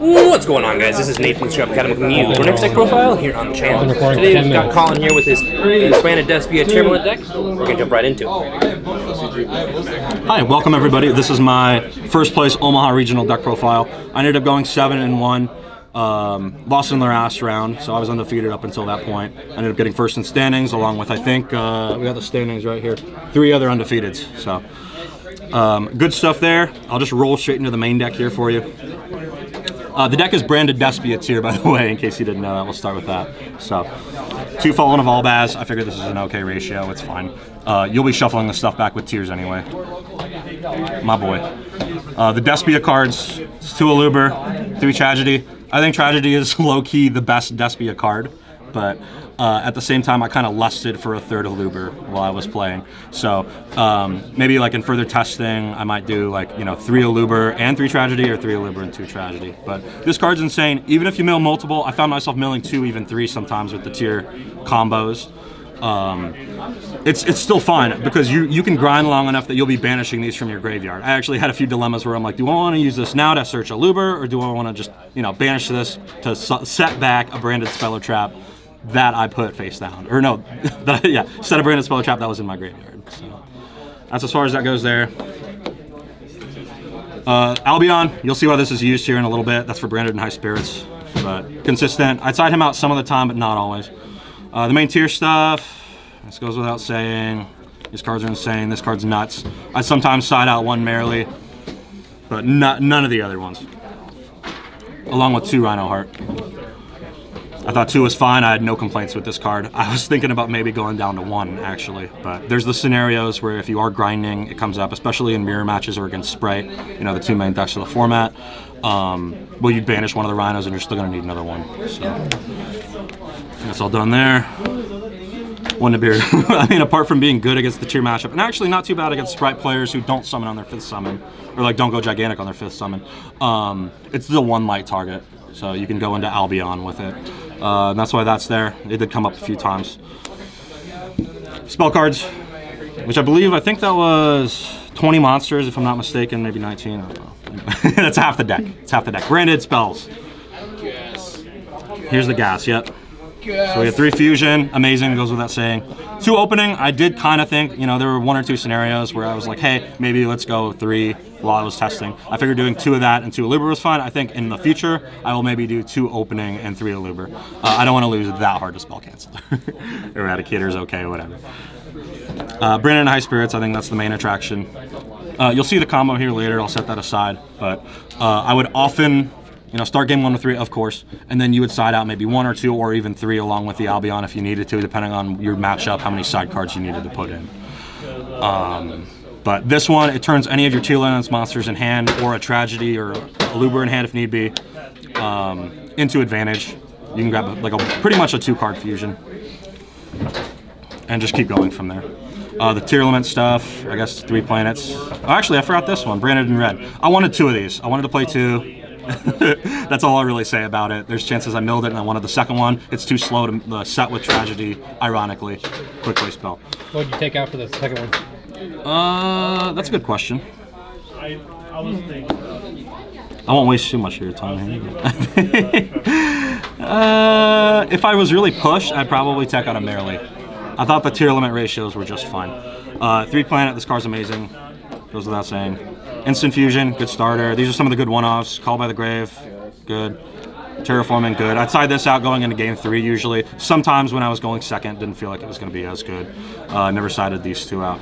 What's going on, guys? This is Nathan Shop Academic YuGiOh next deck profile here on the channel. Today we've got Colin here with his Branded Despia Tearlaments deck. We're going to jump right into it. Hi, welcome everybody. This is my first place Omaha Regional deck profile. I ended up going 7-1. Lost in the last round, so I was undefeated up until that point. I ended up getting first in standings, along with, I think, we got the standings right here, 3 other undefeateds. So, good stuff there. I'll just roll straight into the main deck here for you. The deck is Branded Despia Tear, by the way, in case you didn't know that. We'll start with that. So, 2 Fallen of Albaz. I figured this is an okay ratio. It's fine. You'll be shuffling the stuff back with Tears anyway. My boy. The Despia cards. It's 2 Aluber, 3 Tragedy. I think Tragedy is low-key the best Despia card, but at the same time, I kind of lusted for a 3rd Aluber while I was playing. So maybe like in further testing, I might do like, you know, 3 Aluber and 3 Tragedy, or 3 Aluber and 2 Tragedy. But this card's insane. Even if you mill multiple, I found myself milling 2, even 3 sometimes with the tier combos. It's still fine because you can grind long enough that you'll be banishing these from your graveyard. I actually had a few dilemmas where I'm like, do I want to use this now to search a Luber, or do I want to just, you know, banish this to set back a Branded Speller Trap that I put face down? Or no, yeah, set a Branded Speller Trap that was in my graveyard. So that's as far as that goes there. Albion, you'll see why this is used here in a little bit. That's for Branded and High Spirits, but consistent. I'd side him out some of the time, but not always. The main tier stuff, this goes without saying. These cards are insane. This card's nuts. I sometimes side out 1 Merrily, but none of the other ones. Along with 2 Rhino Heart. I thought 2 was fine. I had no complaints with this card. I was thinking about maybe going down to 1, actually. But there's the scenarios where if you are grinding, it comes up, especially in mirror matches or against Sprite, you know, the 2 main decks of the format. Well, you'd banish one of the Rhinos and you're still going to need another one. So that's all done there. 1 Nibiru. I mean, apart from being good against the tier matchup, and actually not too bad against Sprite players who don't summon on their 5th summon, or like don't go gigantic on their 5th summon, it's the 1 light target, so you can go into Albion with it. And that's why that's there. It did come up a few times. Spell cards, which I think that was 20 monsters, if I'm not mistaken, maybe 19, I don't know. That's half the deck. It's half the deck. Branded spells. Here's the gas, yep. So we have 3 fusion, amazing, goes without saying. 2 opening, I did kind of think, you know, there were 1 or 2 scenarios where I was like, hey, maybe let's go 3 while I was testing. I figured doing 2 of that and 2 Aluber was fine. I think in the future, I will maybe do 2 opening and 3 Aluber. I don't want to lose that hard to spell cancel. Eradicator's okay, whatever. Branded and High Spirits, I think that's the main attraction. You'll see the combo here later, I'll set that aside, but I would often, you know, start game 1 with 3, of course, and then you would side out maybe 1 or 2 or even 3 along with the Albion if you needed to, depending on your matchup, how many side cards you needed to put in. But this one, it turns any of your Tearlaments monsters in hand, or a Tragedy or a Luber in hand if need be, into advantage. You can grab like pretty much a 2-card fusion and just keep going from there. The Tearlament stuff, I guess 3 planets. Oh, actually, I forgot this one, Branded in Red. I wanted 2 of these. I wanted to play 2. That's all I'll really say about it. There's chances I milled it and I wanted the second one. It's too slow to set with Tragedy, ironically. Quick play spell. What did you take out for the second one? That's a good question. I won't waste too much of your time here. If I was really pushed, I'd probably take out a Merrily. I thought the Tearlament ratios were just fine. 3 planet, this card's amazing. Goes without saying. Instant Fusion, good starter. These are some of the good one-offs. Call by the Grave, good. Terraforming, good. I'd side this out going into game 3 usually. Sometimes when I was going second, didn't feel like it was going to be as good. Never sided these 2 out.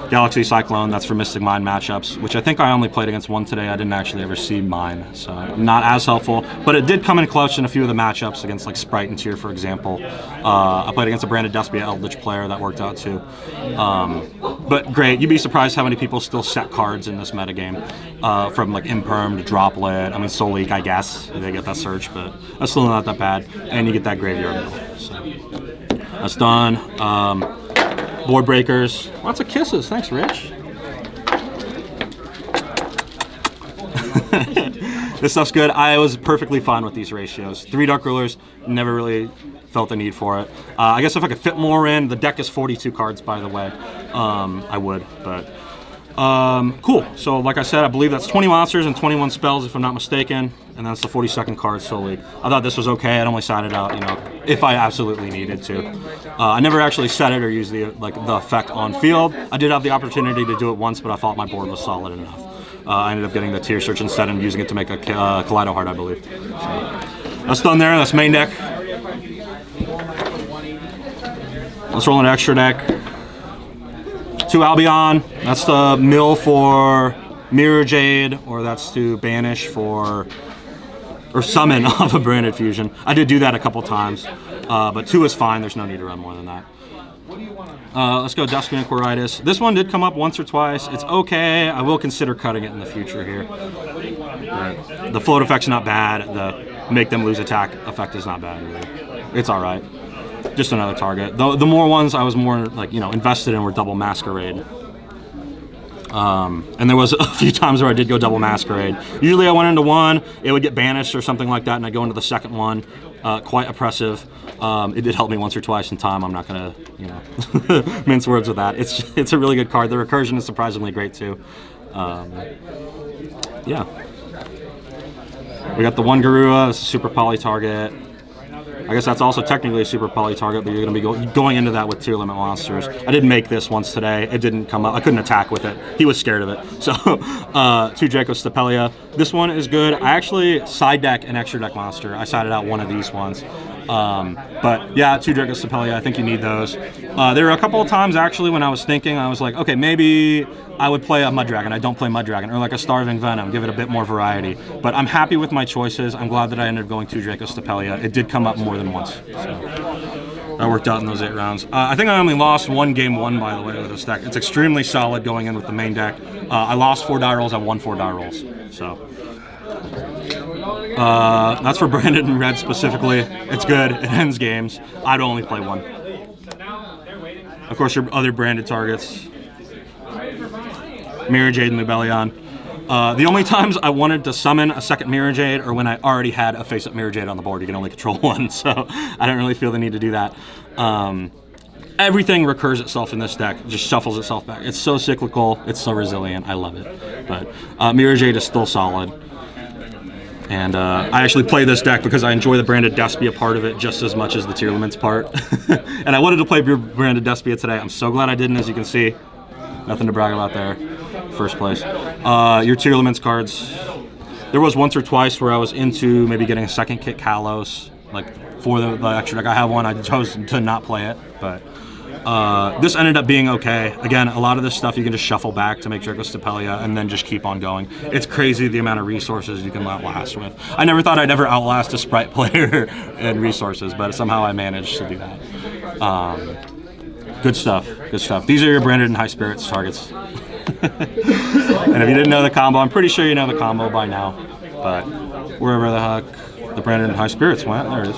Galaxy Cyclone, that's for Mystic Mind matchups, which I think I only played against 1 today. I didn't actually ever see mine, so not as helpful. But it did come in clutch in a few of the matchups against like Sprite and Tier, for example. I played against a Branded Despia Eldritch player, that worked out too. But great, you'd be surprised how many people still set cards in this metagame. From like Imperm to Droplet, I mean Soul Leak, I guess, they get that search, but that's still not that bad. And you get that graveyard mill, so that's done. Board breakers, lots of kisses, thanks Rich. This stuff's good. I was perfectly fine with these ratios. 3 Dark Rulers, never really felt the need for it. I guess if I could fit more in, the deck is 42 cards by the way, I would, but Cool. So like I said, I believe that's 20 monsters and 21 spells, if I'm not mistaken, and that's the 42nd card Soul League. I thought this was okay. I'd only side it out, you know, if I absolutely needed to. I never actually set it or used the effect on field. I did have the opportunity to do it once, but I thought my board was solid enough. I ended up getting the Tear Search instead and using it to make a Kaleido Heart, I believe. So, that's done there. That's main deck. Let's roll an extra deck. 2 Albion. That's the mill for Mirror Jade, or that's to banish for, or summon off a Branded Fusion. I did do that a couple times, but 2 is fine. There's no need to run more than that. Let's go Despia and Quiritis. This one did come up once or twice. It's okay. I will consider cutting it in the future here. The float effect's not bad. The make them lose attack effect is not bad either. It's all right. Just another target. The more ones I was more like, you know, invested in were double Masquerade. And there was a few times where I did go double Masquerade. Usually I went into one, it would get banished or something like that, and I go into the second one. Quite oppressive. It did help me once or twice in time. I'm not gonna, you know, mince words with that. It's a really good card. The recursion is surprisingly great too. Yeah. We got the one Garua. This is super poly target. I guess that's also technically a super poly target, but you're going to be going into that with tier limit monsters. I did make this once today. It didn't come up. I couldn't attack with it. He was scared of it. So, 2 Draco Stapelia. This one is good. I actually side deck an extra deck monster. I sided out one of these ones. But yeah, 2 Draco Stapelia, I think you need those. There were a couple of times actually when I was thinking, I was like, okay, maybe I would play a Mud Dragon. I don't play Mud Dragon, or like a Starving Venom, give it a bit more variety. But I'm happy with my choices. I'm glad that I ended up going 2 Draco Stapelia. It did come up more than once. So that worked out in those 8 rounds. I think I only lost one game 1, by the way, with this deck. It's extremely solid going in with the main deck. I lost 4 die rolls, I won 4 die rolls. So that's for Branded and Red specifically. It's good. It ends games. I'd only play 1. Of course, your other Branded targets. Mirror Jade and Lubellion. The only times I wanted to summon a second Mirror Jade are when I already had a face-up Mirror Jade on the board. You can only control 1, so I don't really feel the need to do that. Everything recurs itself in this deck, just shuffles itself back. It's so cyclical, it's so resilient, I love it. But Mirror Jade is still solid. And I actually play this deck because I enjoy the Branded Despia part of it just as much as the Tearlaments part. And I wanted to play Branded Despia today. I'm so glad I didn't, as you can see. Nothing to brag about there. First place. Your Tearlaments cards. There was once or twice where I was into maybe getting a second kit Kalos, like for the extra deck. I have one. I chose to not play it, but this ended up being okay. Again, a lot of this stuff you can just shuffle back to make Draco Stapelia and then just keep on going. It's crazy the amount of resources you can outlast with. I never thought I'd ever outlast a Sprite player in resources, but somehow I managed to do that. Good stuff, good stuff. These are your Branded and High Spirits targets. And if you didn't know the combo, I'm pretty sure you know the combo by now. But wherever the heck the Branded and High Spirits went, there it is.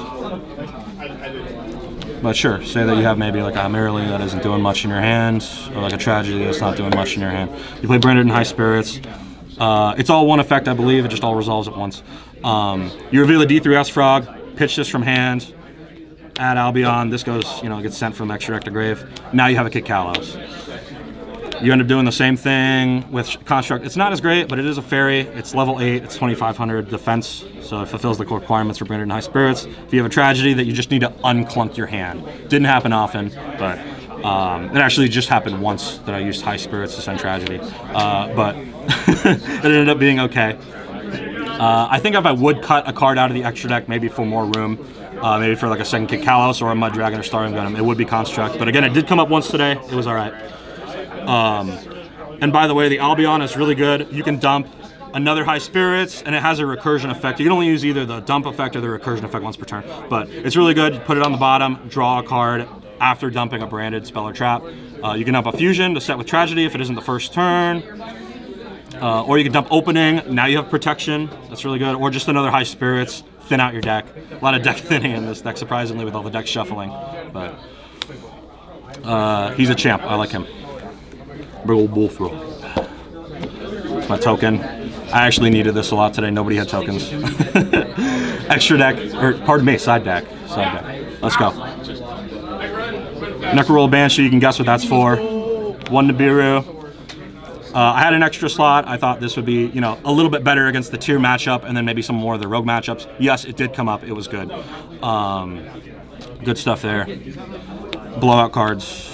But sure, say that you have maybe like a Merrily that isn't doing much in your hand, or like a Tragedy that's not doing much in your hand. You play Branded and High Spirits. It's all one effect, I believe. It just all resolves at once. You reveal a D3S Frog, pitch this from hand, add Albion. This goes, you know, gets sent from extra deck to grave. Now you have a Kit Kalos. You end up doing the same thing with Construct. It's not as great, but it is a fairy. It's level 8. It's 2,500 defense, so it fulfills the requirements for Branded and High Spirits. If you have a Tragedy that you just need to unclunk your hand. Didn't happen often, but it actually just happened once that I used High Spirits to send Tragedy. But it ended up being okay. I think if I would cut a card out of the extra deck, maybe for more room, maybe for like a second Kit Kalos or a Mud Dragon or Starving Venom, it would be Construct. But again, it did come up once today. It was all right. And by the way, the Albion is really good. You can dump another High Spirits, and it has a recursion effect. You can only use either the dump effect or the recursion effect once per turn. But it's really good. You put it on the bottom, draw a card after dumping a Branded spell or trap. You can dump a Fusion to set with Tragedy if it isn't the first turn. Or you can dump Opening. Now you have protection. That's really good. Or just another High Spirits. Thin out your deck. A lot of deck thinning in this deck, surprisingly, with all the deck shuffling. But he's a champ. I like him. Big old bullfrog. It's my token. I actually needed this a lot today. Nobody had tokens. Extra deck, or pardon me, side deck. Side deck. Let's go. Necroll Banshee, you can guess what that's for. 1 Nibiru. I had an extra slot. I thought this would be, you know, a little bit better against the tier matchup, and then maybe some more of the rogue matchups. Yes, it did come up. It was good. Good stuff there. Blowout cards.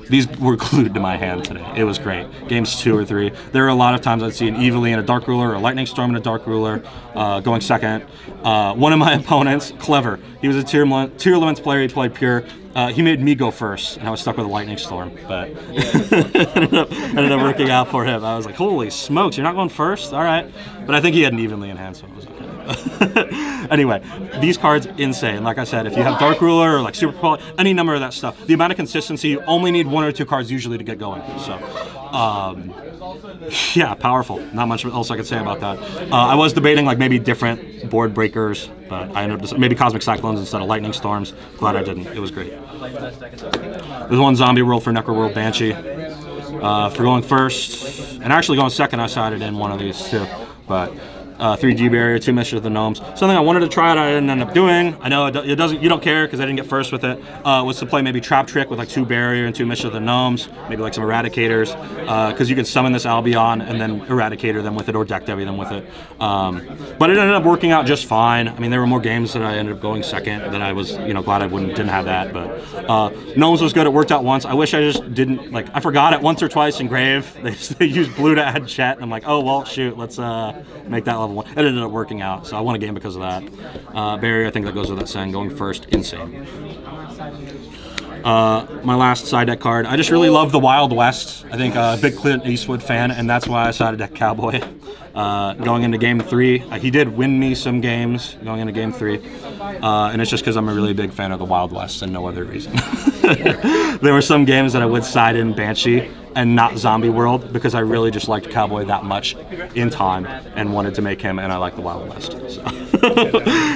These were glued to my hand today. It was great. Games 2 or 3. There were a lot of times I'd see an Evilly and a Dark Ruler, or a Lightning Storm and a Dark Ruler, going second. One of my opponents, clever. He was a Tearlaments player. He played pure. He made me go first, and I was stuck with a Lightning Storm, but ended up working out for him. I was like, holy smokes, you're not going first? All right. But I think he had an Evenly in hand, so it was okay. Anyway, these cards, insane. Like I said, if you have Dark Ruler or like Super Poly, any number of that stuff, the amount of consistency, you only need 1 or 2 cards usually to get going. So, yeah, powerful. Not much else I could say about that. I was debating like maybe different board breakers, but I ended up maybe Cosmic Cyclones instead of Lightning Storms. Glad I didn't. It was great. There's one Zombie World for Necro World Banshee. For going first, and actually going second, I sided in one of these too. But 3G barrier, 2 Mission of the Gnomes. Something I wanted to try that I didn't end up doing. I know it doesn't. You don't care because I didn't get first with it. Was to play maybe Trap Trick with like 2 barrier and 2 Mission of the Gnomes. Maybe like some Eradicators, because you can summon this Albion and then Eradicator them with it or Deck Debbie them with it. But it ended up working out just fine. I mean, there were more games that I ended up going second that I was, you know, glad I didn't have that. But Gnomes was good. It worked out once. I wish I just didn't, like, I forgot it once or twice in Grave. They used blue to add chat, and I'm like, oh well, shoot, let's make that level 1. It ended up working out, so I won a game because of that. Barrier, I think that goes without saying, going first, insane. My last side deck card, I just really love the Wild West. I think a big Clint Eastwood fan, and that's why I sided deck Cowboy. Going into game 3, he did win me some games going into game 3, and it's just because I'm a really big fan of the Wild West and no other reason. There were some games that I would side in Banshee and not Zombie World because I really just liked Cowboy that much in time and wanted to make him, and I like the Wild West. So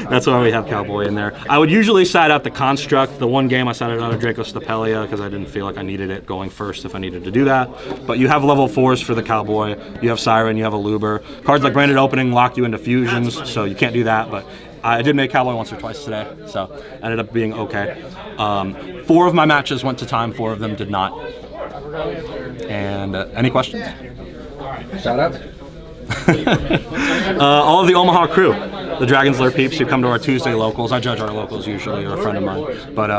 that's why we have Cowboy in there. I would usually side out the Construct. The one game I sided out of Draco Stapelia because I didn't feel like I needed it going first if I needed to do that. But you have level 4s for the Cowboy. You have Siren, you have a Luber. Cards like Branded Opening lock you into fusions, so you can't do that. But I did make Cowboy once or twice today, so ended up being okay. 4 of my matches went to time, 4 of them did not. And any questions? Shout out. All of the Omaha crew, the Dragon's Lair peeps who come to our Tuesday locals. I judge our locals usually, or a friend of mine. But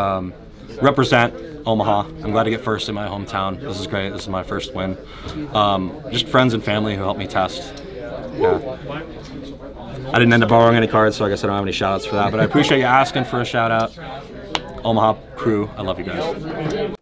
represent Omaha. I'm glad to get first in my hometown. This is great. This is my first win. Just friends and family who helped me test. Yeah. I didn't end up borrowing any cards, so I guess I don't have any shout outs for that. But I appreciate you asking for a shout out. Omaha crew, I love you guys.